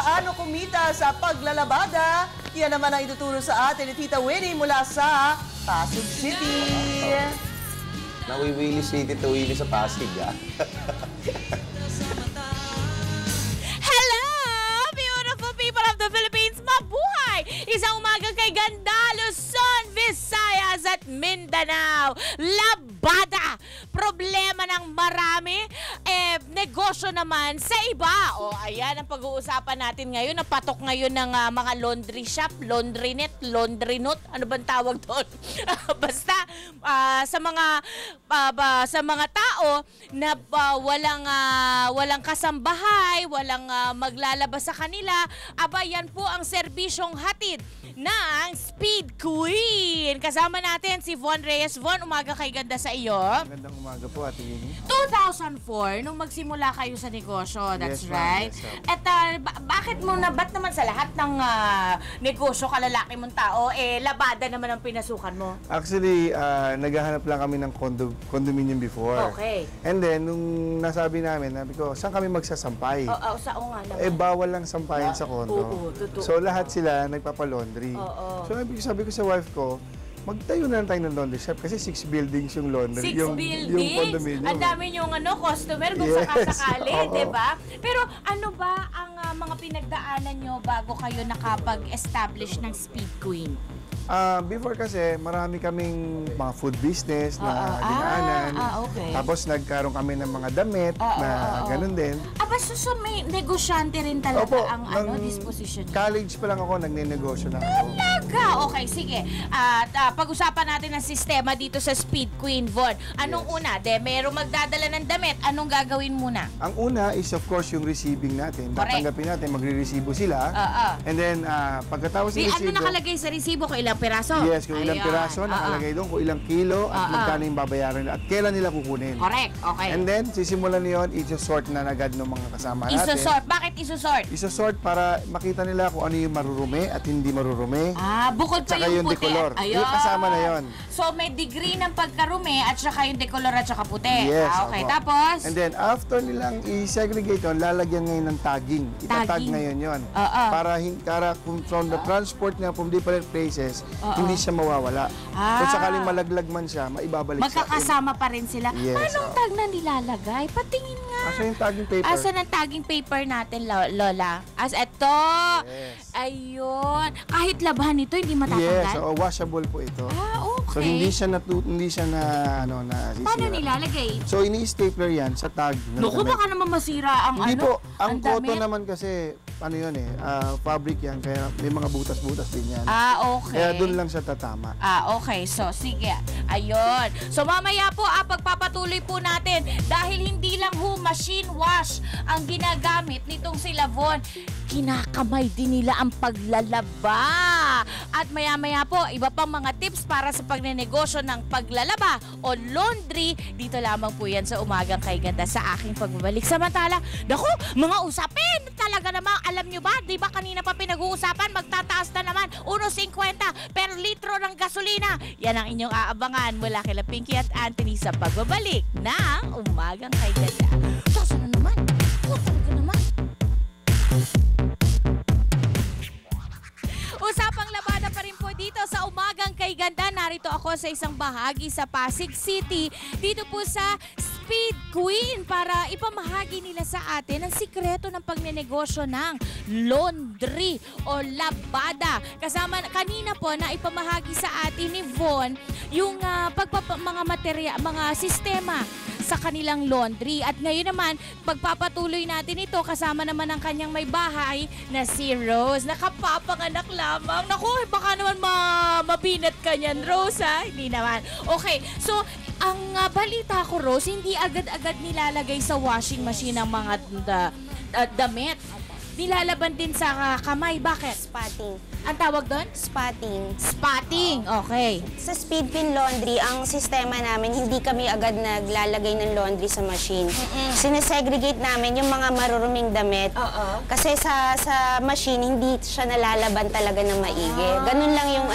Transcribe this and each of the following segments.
paano kumita sa paglalabada? Yan naman ang ituturo sa atin ni Tita Winnie mula sa Pasig City. Nawiwili si Tita Winnie sa Pasig, ah. Hello, beautiful people of the Philippines! Mabuhay! Isang umagang kay ganda, Luzon, Visayas at Mindanao. Labada! Problema ng marami, negosyo naman sa iba. O, ayan ang pag-uusapan natin ngayon. Napatok ngayon ng mga laundry shop, laundry net, laundry note. Ano bang tawag doon? Basta, sa mga tao na walang kasambahay, walang maglalabas sa kanila, aba yan po ang serbisyong hatid ng Speed Queen. Kasama natin si Von Reyes. Von, umaga kay ganda sa iyo. Magandang umaga po, Ate Winnie. 2004, nung magsimula kayo sa negosyo, that's Yes, right. yes, At ba't naman sa lahat ng negosyo, kalalaki mong tao, labada naman ang pinasukan mo? Actually, naghahanap lang kami ng condominium before. Okay. And then, nung nasabi namin, sabi ko, saan kami magsasampay? Oo nga naman. Bawal lang sampayin sa kondo. Oo, totoo. So, lahat sila nagpapalaundry. Oo. So, sabi ko sa wife ko, magtayo na lang tayo ng laundry shop kasi 6 buildings yung laundry. 6 Yung buildings? condominium. Ang dami yung customer kung Yes, sakasakali, oo. di ba? Pero ano ba ang mga pinagdaanan nyo bago kayo nakapag-establish ng Speed Queen? Before kasi, marami kaming mga food business na dinaanan. Okay. Tapos nagkaroon kami ng mga damit na ganun din. So may negosyante rin talaga ang disposition niyo? College pa lang ako, nagne-negosyo na ako. Talaga? Okay, sige. Pag-usapan natin ang sistema dito sa Speed Queen, Von. Anong una? Merong magdadala ng damit. Anong gagawin muna? Ang una is of course yung receiving natin. Correct. Tatanggapin natin, magre-resibo sila. And then, pagkatapos ng resibo... Ano nakalagay sa resibo? Kung ilang piraso? Yes, kung ilang piraso, nakalagay doon, kung ilang kilo, at magkano yung babayaran nila, at kailan nila kukunin. Correct, okay. And then, sisimulan niyo yun, iso-sort na agad ng mga kasama natin. Iso-sort. Bakit iso-sort? Iso-sort para makita nila kung ano yung marurumi at hindi marurumi. Bukod pa Tsaka yung puti. decolor. Ayun. Yung kasama na yun. So, may degree ng pagkarumi at saka yung decolor at saka puti. Yes. Okay, opo. tapos? And then, after nilang i-segregate yun, lalagyan ngayon ng tagging. Itatag Tagging. ngayon yun. Para from the transport niya from different places, hindi siya mawawala. Kung sakaling malaglag man siya, maibabalik Magkakasama pa rin sila. Yes, Anong tag na nilalagay? Patingin nga. Asa yung tagging paper? Asan ang tagging paper natin, Lola? Eto. Yes. Ayun. Kahit labhan ito, hindi Yes, matatanggal? washable po ito. Okay. So hindi siya na sisira. Paano nilalagay? So ini-stapler yan sa tag. Naku, baka naman masira ang Hindi po, ang cotton damit. naman kasi ano yun fabric yan kaya may mga butas-butas din yan. Okay. Kaya doon lang siya tatama. Okay. So, sige. Ayun. So, mamaya po, pagpapatuloy po natin dahil hindi lang machine wash ang ginagamit nitong sila Von. Kinakamay din nila ang paglalaba. At maya-maya po, iba pang mga tips para sa pagnenegosyo ng paglalaba o laundry. Dito lamang po yan sa Umagang Kay Ganda sa aking pagbabalik. Samantala, naku, mga usapin talaga namang, alam nyo ba, di ba kanina pa pinag-uusapan, magtataas na naman 1.50 per litro ng gasolina. Yan ang inyong aabangan mula kila Pinky at Anthony sa pagbabalik ng Umagang Kay Ganda. Sasa na naman. Talaga naman. Usapang labada pa rin po dito sa Umagang Kay Ganda. Narito ako sa isang bahagi sa Pasig City. Dito po sa Speed Queen para ipamahagi nila sa atin ang sikreto ng pagnenegosyo ng laundry o labada. Kasama kanina po na ipamahagi sa atin ni Von yung mga sistema sa kanilang laundry. At ngayon naman, pagpapatuloy natin ito kasama naman ang kanyang may bahay na si Rose. Nakapapanganak lamang. Naku, baka naman mabinat ka niyan, Rose, ha? Hindi naman. Okay, so ang balita ko, Rose, hindi agad-agad nilalagay sa washing machine ang mga damit. Nilalaban din sa kamay. Bakit? Spotting. Ang tawag doon? Spotting. Spotting. Okay. Sa Speed Queen Laundry, ang sistema namin, hindi kami agad naglalagay ng laundry sa machine. Sinesegregate namin yung mga maruruming damit. Kasi sa machine, hindi siya nalalaban talaga ng maigi. Ganun lang yung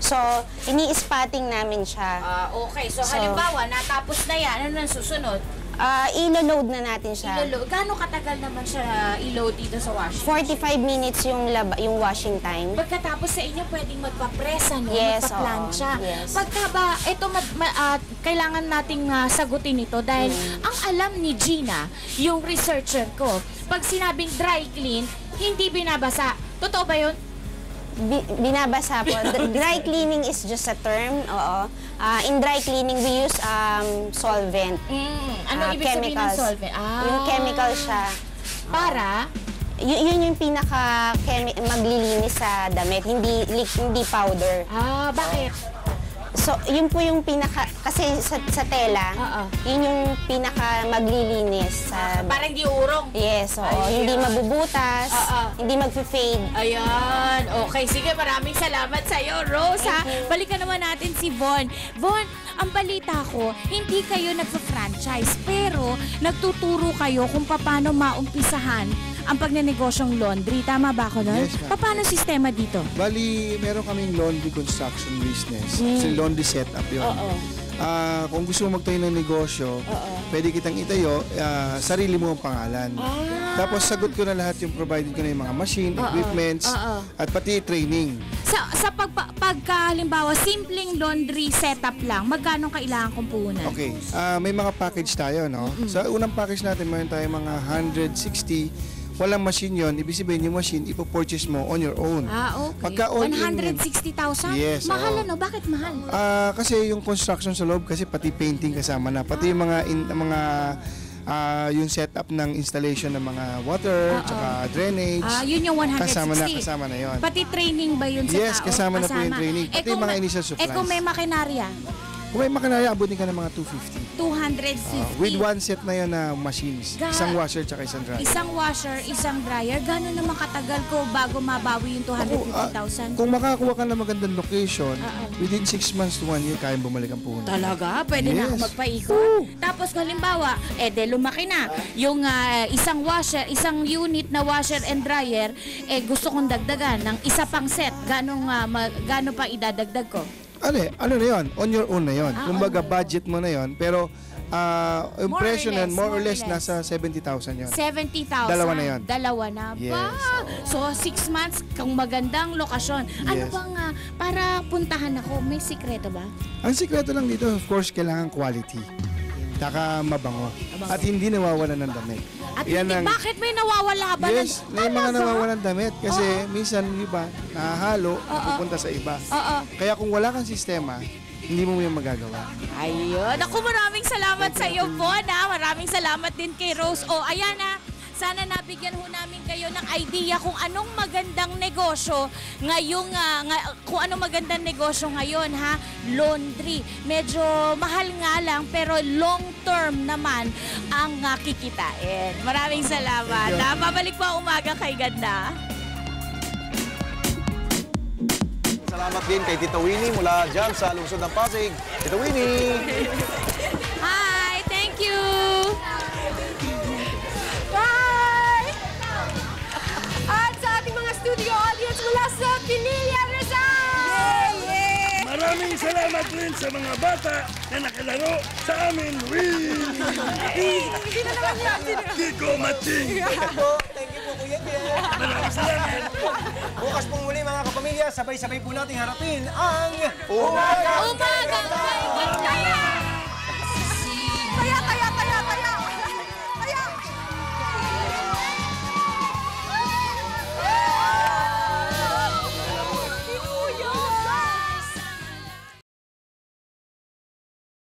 So, ini-spotting namin siya. Okay. So, halimbawa, natapos na yan. Ano nang susunod? Ilo-load na natin siya. Gaano katagal naman siya i-load dito sa washing? 45 minutes yung washing time. Pagkatapos sa inyo, pwedeng magpa-press, ano? Yes, magpa-plancha. oo. Yes. Pagka ba, ito, kailangan nating sagutin ito dahil ang alam ni Gina, yung researcher ko, pag sinabing dry clean, hindi binabasa. Totoo ba yun? Binabasa po. Dry cleaning is just a term. Oo. In dry cleaning, we use solvent. Ano ibig sabihin ng solvent? Yung chemical siya. Para? Yun yung maglilinis sa damit. Hindi powder. Bakit? So, yun po yung kasi sa tela, yun yung maglilinis sa... Parang di urong. Yes, oo. Hindi mabubutas, hindi mag-fade. Ayan. Okay, sige. Maraming salamat sa'yo, Rose, ha? Balikan naman natin si Von. Von, ang balita ko, hindi kayo nagpa-franchise, pero nagtuturo kayo kung paano maumpisahan ang pagnenegosyo'ng laundry. Tama ba ako nun? Yes, ma'am. Paano sistema dito? Bali, meron kaming laundry construction business. Kasi laundry setup yun. Kung gusto mo magtayo ng negosyo, pwede kitang itayo, sarili mo ang pangalan. Tapos sagot ko na lahat yung provided ko na yung mga machine, equipments, at pati training. Sa pagka, halimbawa, simpleng laundry setup lang, magkano kailangan kong puhunan? Okay, may mga package tayo, no? Sa unang package natin, mayroon tayo mga 160. Walang machine yon, ibig sabihin yung machine, ipopurchase mo on your own. Okay. Pagka all-in yun. 160,000? Yes, Mahal oo. ano? Bakit mahal? Kasi yung construction sa loob, kasi pati painting kasama na, pati yung yung setup ng installation ng mga water, tsaka drainage. Yun yung 160. Kasama na yun. Pati training ba yun sa Yes, tao? kasama na po yung training. Pati yung mga initial supplies. kung may makinarya? Kung may makinarya, abutin ka ng mga 250. 250. With one set na yun na machines. Isang washer tsaka isang dryer. Isang washer, isang dryer. Gano'n naman katagal ko bago mabawi yung 250,000? Kung makakuha ka ng magandang location, within 6 months to 1 year, kayang bumalik ang puhunan. Talaga? Pwede na ako Yes. magpaikot? Tapos halimbawa, lumaki na. Yung isang washer, isang unit na washer and dryer, gusto kong dagdagan ng isa pang set. Gano'n pa idadagdag ko? Ano na yun? On your own na yun. Kumbaga, budget mo na yun. Pero, yung More or presyo na less, more or more or less, less. nasa 70,000 yun. 70,000. Dalawa na yun. Dalawa na. Yes, Ba? So, 6 months, kung magandang lokasyon. Ano Yes. bang, para puntahan ako, may sikreto ba? Ang sikreto lang dito, of course, kailangan quality. Taka mabango. At hindi nawawalan ng damit. At Yan hindi, ang- bakit may nawawala ba? Yes, may mga Talaga? nawawalan damit. Kasi minsan, yung iba, nahahalo, pupunta sa iba. Kaya kung wala kang sistema, hindi mo yung magagawa. Ayun. Ako, maraming salamat sa iyo, Von. Maraming salamat din kay Rose. Ayan sana nabigyan ho namin kayo ng idea kung anong magandang negosyo ngayong, kung anong magandang negosyo ngayon, ha? Laundry. Medyo mahal nga lang, pero long term naman ang kikitain. Maraming salamat. Babalik po ang Umaga Kay Ganda. Salamat din kay Tita Winnie mula dyan sa lungsod ng Pasig. Tita Winnie! Hi! Thank you! Bye! At sa ating mga studio audience mula sa Pinilla, Rizal! Maraming salamat rin sa mga bata na nakalaro sa amin. Hindi na naman yan! Kiko Matching. Thank you po, Kuya Jen. Maraming salamat. Bukas pong muli mga kapamilya, sabay-sabay po nating harapin ang Umagang Kay Ganda!